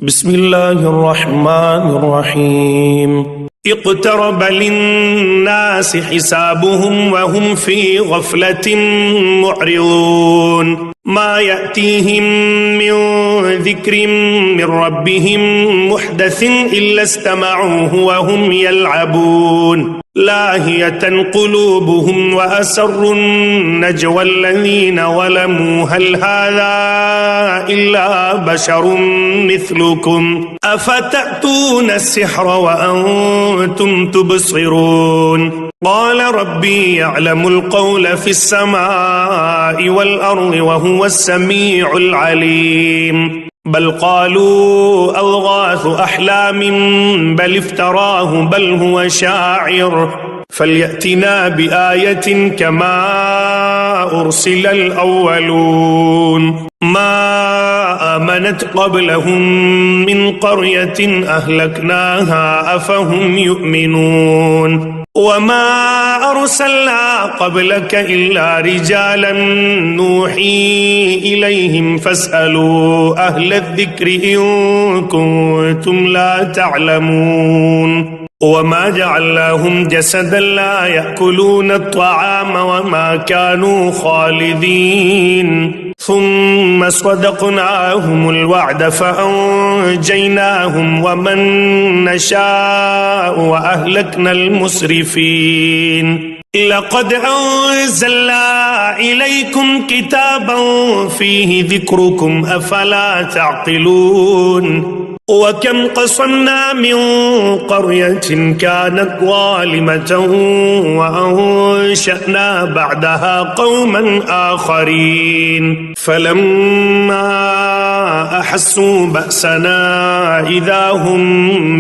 بسم الله الرحمن الرحيم اقترب للناس حسابهم وهم في غفلة معرضون ما يأتيهم من ذكر من ربهم محدث إلا استمعوه وهم يلعبون لاهية قلوبهم وأسروا النجوى الذين ظلموا هل هذا إلا بشر مثلكم أفتأتون السحر وأنتم تبصرون قال ربي يعلم القول في السماء والأرض وهو السميع العليم بل قالوا أضغاث أحلام بل افتراه بل هو شاعر فليأتنا بآية كما أرسل الأولون ما آمنت قبلهم من قرية أهلكناها أفهم يؤمنون وما أرسلنا قبلك إلا رجالا نوحي إليهم فاسألوا أهل الذكر إن كنتم لا تعلمون وما جعلناهم جسدا لا يأكلون الطعام وما كانوا خالدين ثم صدقناهم الوعد فأنجيناهم ومن نشاء وأهلكنا المسرفين لقد أنزلنا إليكم كتابا فيه ذكركم أفلا تعقلون وكم قصمنا من قرية كانت ظالمة وأنشأنا بعدها قوما آخرين فلما أحسوا بأسنا إذا هم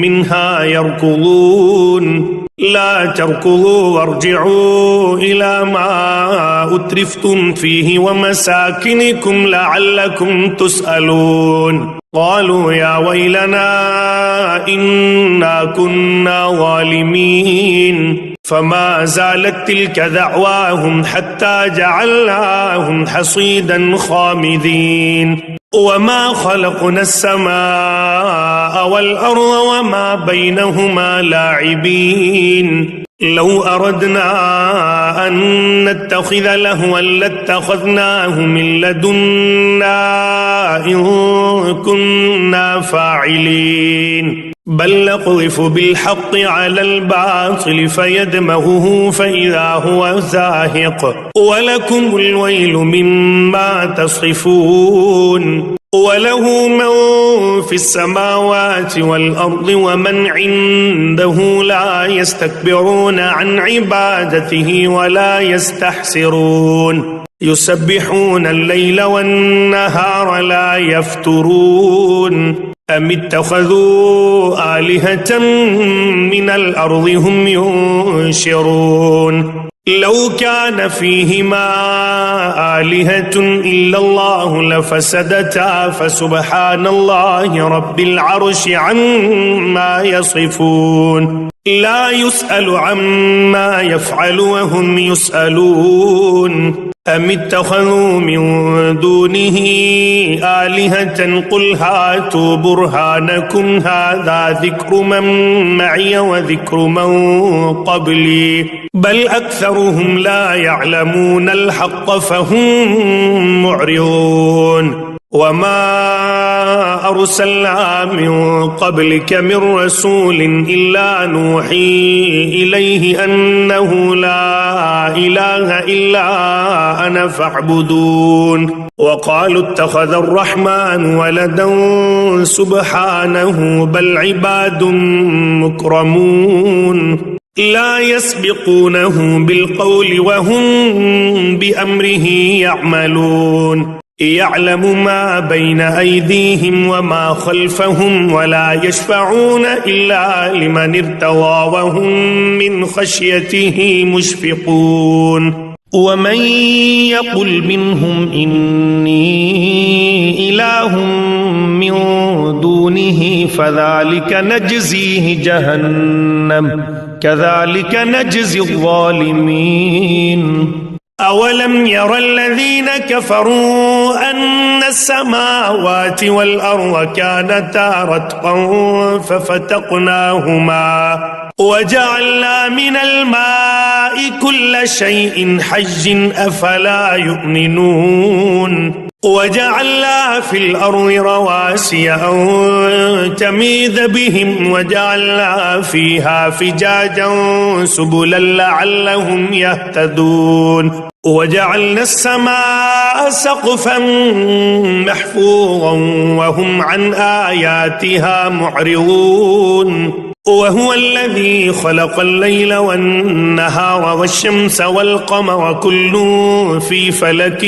منها يركضون لا تركضوا وارجعوا إلى ما أترفتم فيه ومساكنكم لعلكم تسألون قالوا يا ويلنا إنا كنا ظالمين فما زالت تلك دعواهم حتى جعلناهم حصيدا خامدين وما خلقنا السماء والأرض وما بينهما لاعبين لو أردنا أن نتخذ لهوا لاتخذناه من لدنا إن كنا فاعلين بل نقذف بالحق على الباطل فيدمغه فإذا هو زاهق ولكم الويل مما تصفون وله من في السماوات والأرض ومن عنده لا يستكبرون عن عبادته ولا يستحسرون يسبحون الليل والنهار لا يفترون أم اتخذوا آلهة من الأرض هم ينشرون لو كان فيهما آلهة إلا الله لفسدتا فسبحان الله رب العرش عما يصفون لا يسأل عما يفعل وهم يسألون أم اتخذوا من دونه آلهة قل هاتوا برهانكم هذا ذكر من معي وذكر من قبلي بل أكثرهم لا يعلمون الحق فهم معرضون وما أرسلنا من قبلك من رسول إلا نوحي إليه أنه لا إله إلا أنا فاعبدون وقالوا اتخذ الرحمن ولدا سبحانه بل عباد مكرمون لا يسبقونه بالقول وهم بأمره يعملون يعلم ما بين أيديهم وما خلفهم ولا يشفعون إلا لمن ارتضى وهم من خشيته مشفقون ومن يقل منهم إني إله من دونه فذلك نجزيه جهنم كذلك نجزي الظالمين أولم ير الذين كفروا أن السماوات والأرض كانتا رتقا ففتقناهما وجعلنا من الماء كل شيء حي أفلا يؤمنون وجعلنا في الأرض رواسي أن تميد بهم وجعلنا فيها فجاجا سبلا لعلهم يهتدون وجعلنا السماء سقفا محفوظا وهم عن آياتها معرضون وهو الذي خلق الليل والنهار والشمس والقمر كل في فلك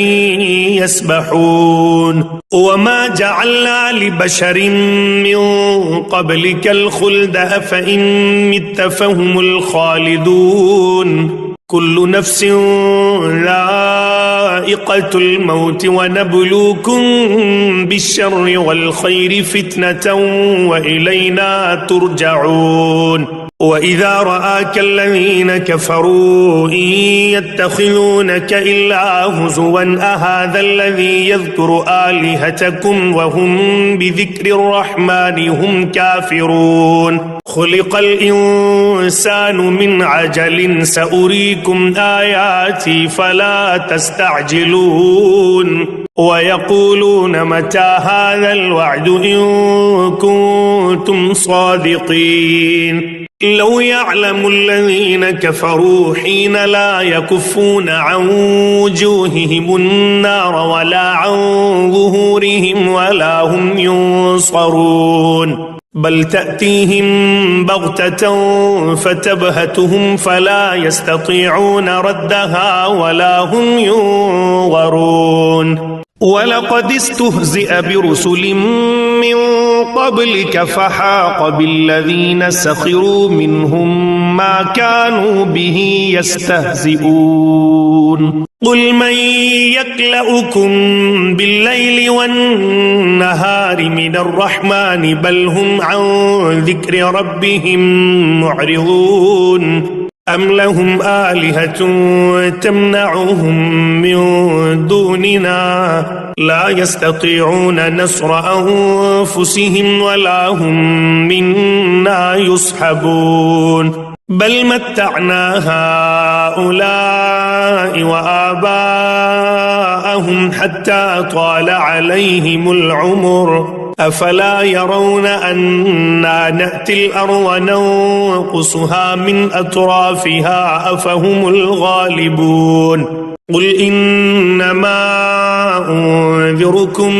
يسبحون وما جعلنا لبشر من قبلك الخلد أفإن مت فهم الخالدون كل نفس ذائقة الموت ونبلوكم بالشر والخير فتنة وإلينا ترجعون وإذا رآك الذين كفروا إن يتخذونك إلا هزوا أهذا الذي يذكر آلهتكم وهم بذكر الرحمن هم كافرون خلق الإنسان من عجل سأريكم آياتي فلا تستعجلون ويقولون متى هذا الوعد إن كنتم صادقين لو يعلم الذين كفروا حين لا يكفون عن وجوههم النار ولا عن ظهورهم ولا هم ينصرون بل تأتيهم بغتة فتبهتهم فلا يستطيعون ردها ولا هم ينظرون ولقد استهزئ برسل من قبلك فحاق بالذين سخروا منهم ما كانوا به يستهزئون قل من يكلؤكم بالليل والنهار من الرحمن بل هم عن ذكر ربهم معرضون أم لهم آلهة تمنعهم من دوننا لا يستطيعون نصر أنفسهم ولا هم منا يصحبون بل متعنا هؤلاء وآباءهم حتى طال عليهم العمر أفلا يرون أنا نأتي الأرض ننقصها من أطرافها أفهم الغالبون قل إنما أنذركم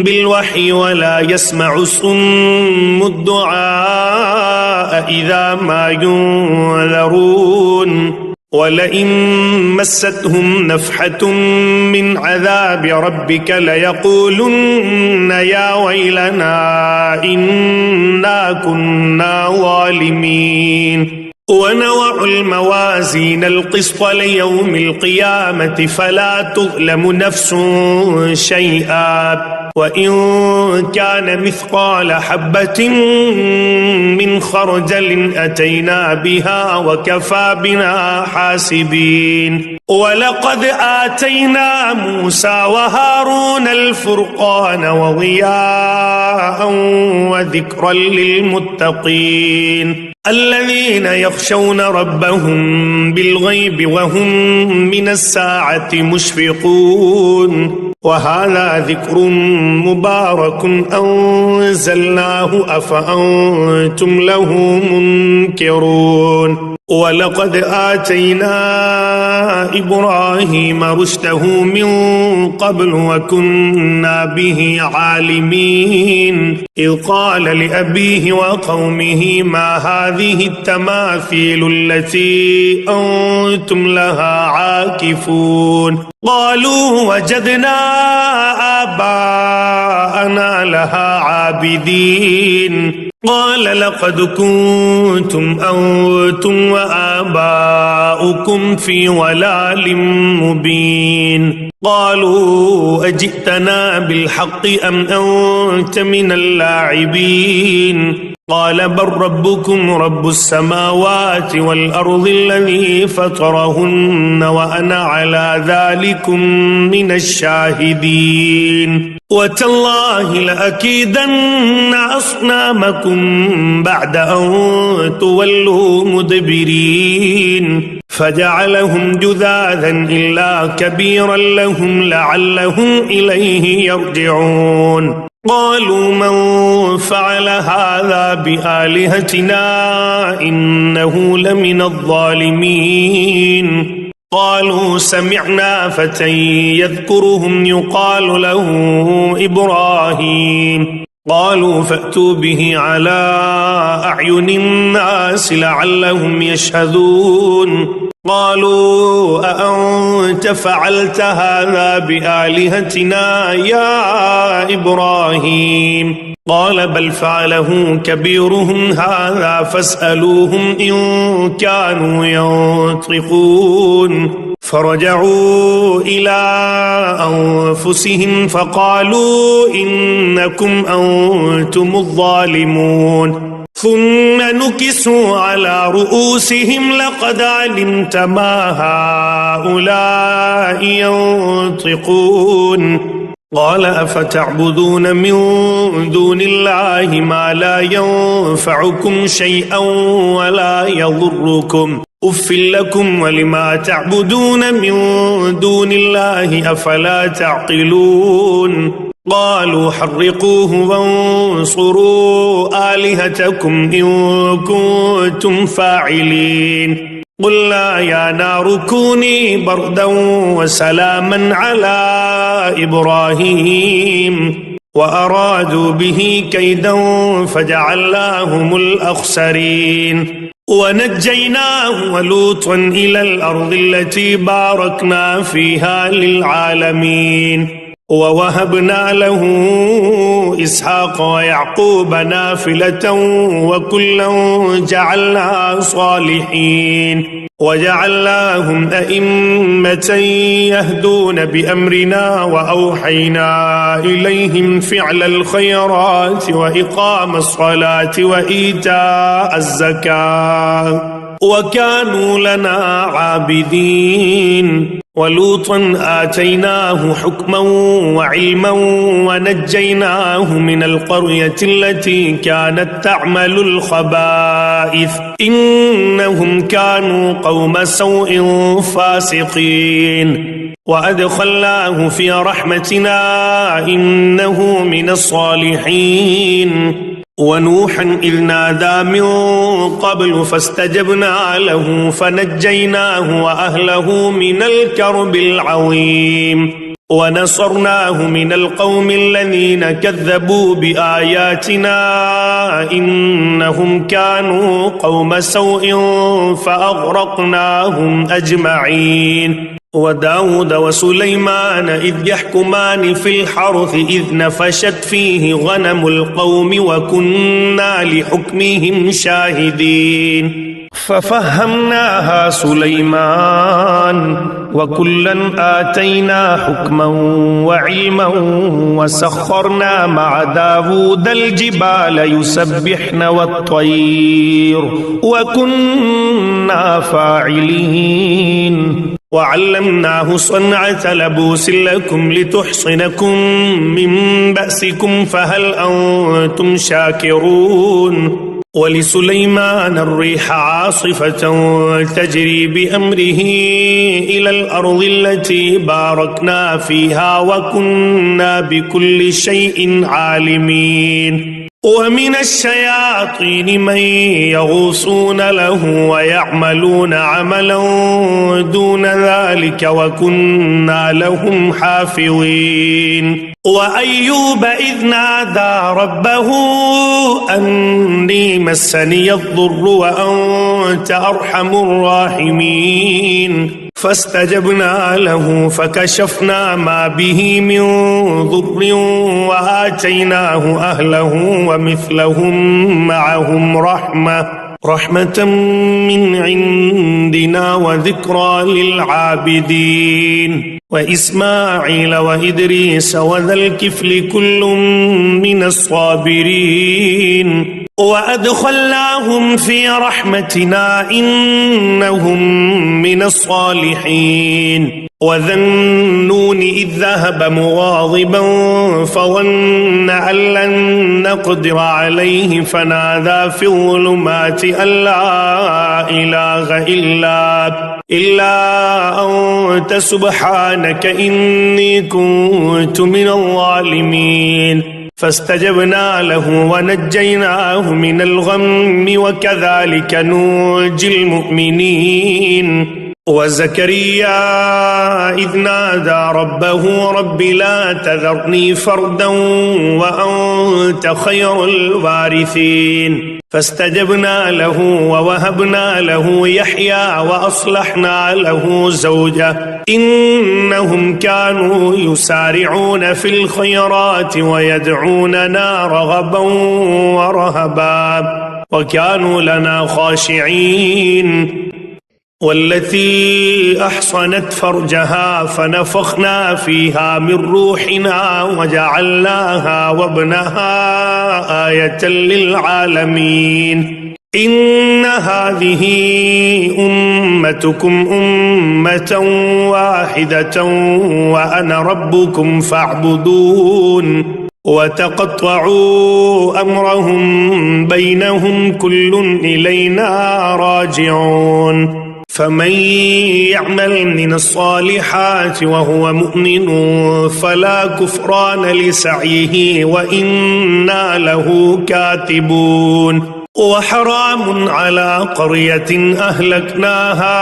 بالوحي ولا يسمع الصم الدعاء إذا ما ينذرون ولئن مستهم نفحة من عذاب ربك ليقولن يا ويلنا إنا كنا ظالمين ونضع الموازين القسط ليوم القيامة فلا تظلم نفس شيئا وإن كان مثقال حبة من خردل أتينا بها وكفى بنا حاسبين ولقد آتينا موسى وهارون الفرقان وضياء وذكرا للمتقين الذين يخشون ربهم بالغيب وهم من الساعة مشفقون وهذا ذكر مبارك أنزلناه أفأنتم له منكرون ولقد آتينا إبراهيم رشده من قبل وكنا به عالمين إذ قال لأبيه وقومه ما هذه التماثيل التي أنتم لها عاكفون قالوا وجدنا آباءنا لها عابدين قال لقد كنتم أنتم وآباؤكم في ضلال مبين قالوا أجئتنا بالحق أم أنت من اللاعبين قال بل ربكم رب السماوات والأرض الذي فطرهن وأنا على ذلكم من الشاهدين وتالله لأكيدن أصنامكم بعد أن تولوا مدبرين فجعلهم جذاذا إلا كبيرا لهم لعلهم إليه يرجعون قالوا من فعل هذا بآلهتنا إنه لمن الظالمين قالوا سمعنا فتى يذكرهم يقال له إبراهيم قالوا فأتوا به على أعين الناس لعلهم يشهدون قالوا أأنت فعلت هذا بآلهتنا يا إبراهيم قال بل فعله كبيرهم هذا فاسألوهم إن كانوا ينطقون فرجعوا إلى أنفسهم فقالوا إنكم أنتم الظالمون ثم نكسوا على رؤوسهم لقد علمت ما هؤلاء ينطقون قال أفتعبدون من دون الله ما لا ينفعكم شيئا ولا يضركم أف لكم ولما تعبدون من دون الله أفلا تعقلون قالوا حرقوه وانصروا آلهتكم إن كنتم فاعلين قلنا يا نار كوني بردا وسلاما على إبراهيم وأرادوا به كيدا فجعلناهم الأخسرين ونجيناه ولوطا إلى الأرض التي باركنا فيها للعالمين ووهبنا له إسحاق ويعقوب نافلة وكلا جعلنا صالحين وجعلناهم أئمة يهدون بأمرنا وأوحينا إليهم فعل الخيرات وإقام الصلاة وإيتاء الزكاة وكانوا لنا عابدين ولوطا آتيناه حكما وعلما ونجيناه من القرية التي كانت تعمل الخبائث إنهم كانوا قوم سوء فاسقين وأدخلناه في رحمتنا إنه من الصالحين ونوحا إذ نادى من قبل فاستجبنا له فنجيناه وأهله من الكرب العظيم ونصرناه من القوم الذين كذبوا بآياتنا إنهم كانوا قوم سوء فأغرقناهم أجمعين وداود وسليمان إذ يحكمان في الحرث إذ نفشت فيه غنم القوم وكنا لحكمهم شاهدين ففهمناها سليمان وكلا آتينا حكما وعلما وسخرنا مع داود الجبال يسبحن والطير وكنا فاعلين وعلمناه صنعة لبوس لكم لتحصنكم من بأسكم فهل أنتم شاكرون ولسليمان الريح عاصفة تجري بأمره إلى الأرض التي باركنا فيها وكنا بكل شيء عالمين ومن الشياطين من يغوصون له ويعملون عملا دون ذلك وكنا لهم حافظين وأيوب إذ نادى ربه أني مسني الضر وأنت أرحم الراحمين فاستجبنا له فكشفنا ما به من ضر وآتيناه أهله ومثلهم معهم رحمة من عندنا وذكرى للعابدين وإسماعيل وإدريس وذا الكفل كل من الصابرين وأدخلناهم في رحمتنا إنهم من الصالحين وذا النون إذ ذهب مغاضبا فظن أن لن نقدر عليه فنادى في الظلمات أن لا إله إلا أنت سبحانك إني كنت من الظالمين فاستجبنا له ونجيناه من الغم وكذلك ننجي المؤمنين وزكريا إذ نادى ربه رب لا تذرني فردا وأنت خير الوارثين فاستجبنا له ووهبنا له يحيى وأصلحنا له زوجه إنهم كانوا يسارعون في الخيرات ويدعوننا رغبا ورهبا وكانوا لنا خاشعين والتي أحصنت فرجها فنفخنا فيها من روحنا وجعلناها وابنها آية للعالمين إن هذه أمتكم أمة واحدة وأنا ربكم فاعبدون وتقطعوا أمرهم بينهم كل إلينا راجعون فمن يعمل من الصالحات وهو مؤمن فلا كفران لسعيه وإنا له كاتبون وحرام على قرية أهلكناها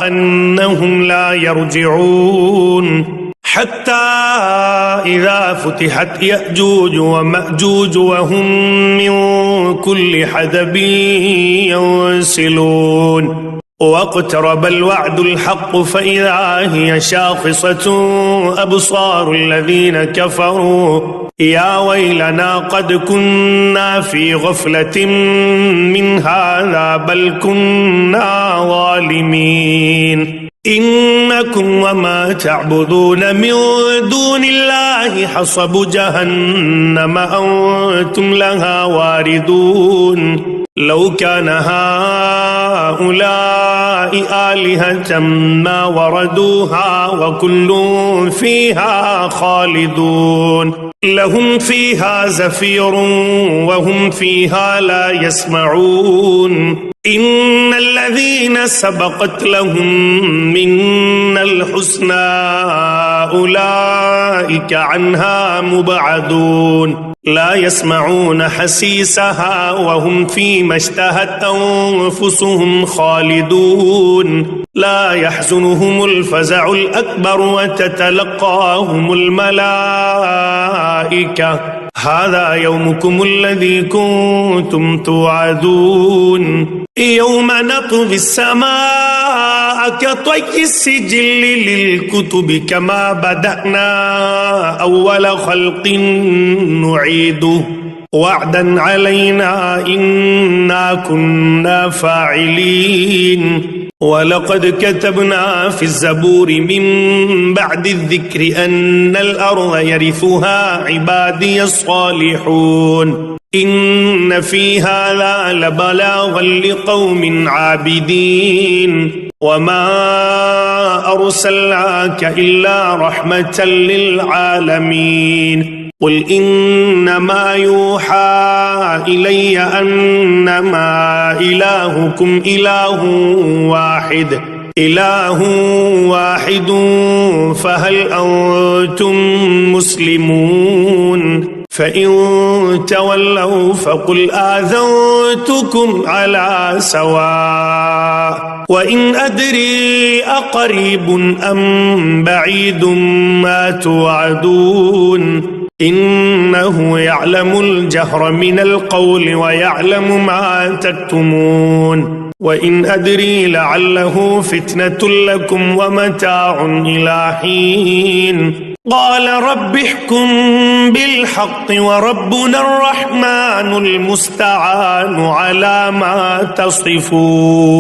أنهم لا يرجعون حتى إذا فتحت يأجوج ومأجوج وهم من كل حدب ينسلون واقترب الوعد الحق فإذا هي شاخصة أبصار الذين كفروا يا ويلنا قد كنا في غفلة من هذا بل كنا ظالمين إنكم وما تعبدون من دون الله حصب جهنم أنتم لها واردون لو كان هؤلاء آلهة ما وردوها وكل فيها خالدون لهم فيها زفير وهم فيها لا يسمعون إن الذين سبقت لهم منا الحسنى أولئك عنها مبعدون لا يسمعون حسيسها وهم فيما اشتهت أنفسهم خالدون لا يحزنهم الفزع الأكبر وتتلقاهم الملائكة هذا يومكم الذي كنتم توعدون يوم نطوي السماء كطي السجل للكتب كما بدأنا أول خلق نعيده وعدا علينا إنا كنا فاعلين ولقد كتبنا في الزبور من بعد الذكر أن الأرض يرثها عبادي الصالحون إن في هذا لبلاغا لقوم عابدين وما أرسلناك إلا رحمة للعالمين قل إنما يوحى إلي أنما إلهكم إله واحد فهل أنتم مسلمون فإن تولوا فقل آذنتكم على سواء وإن أدري أقريب أم بعيد ما توعدون إنه يعلم الجهر من القول ويعلم ما تكتمون وإن أدري لعله فتنة لكم ومتاع إلى حين قال رب احكم بالحق وربنا الرحمن المستعان على ما تصفون.